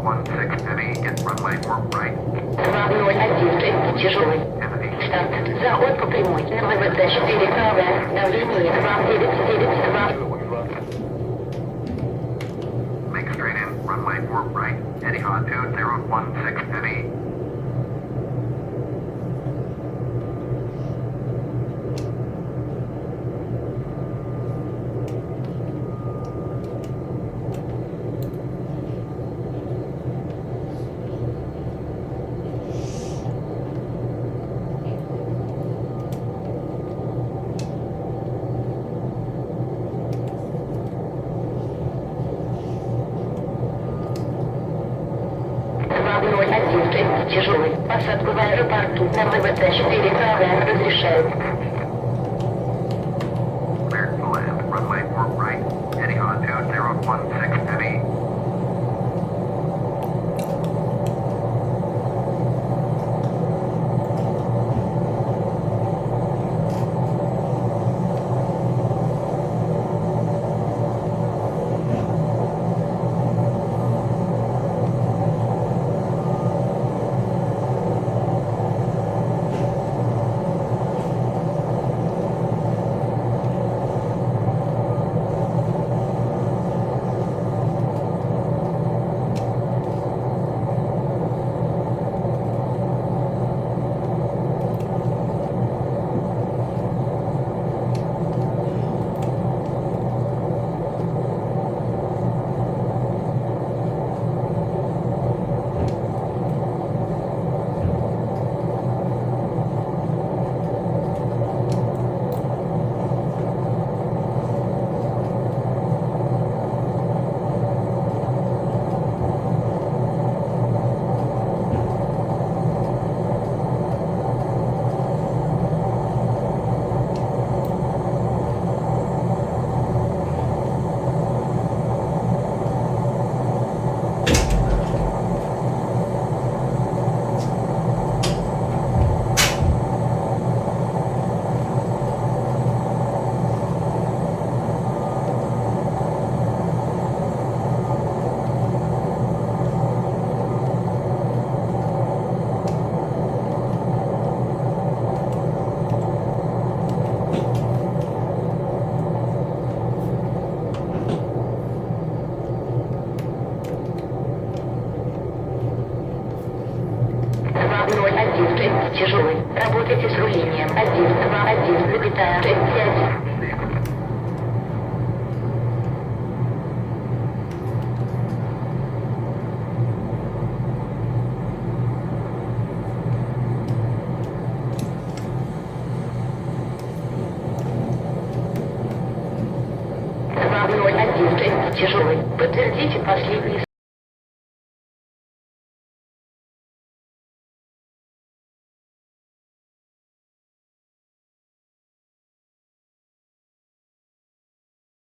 016 heavy, get runway warp right. 201, тяжелый. Старт. Заход по прямой. На ВВТ-4 правая. Давление 299. Make straight in, runway warp right. Etihad 2016 heavy. Тяжелый. Посадку в аэропорту. На ВВТ-4 правая. Разрешают. Cleared to land, runway warp right. Etihad 2016 heavy. Тяжелый. Работайте с рулением. 121,5. Тяжелый. Подтвердите последний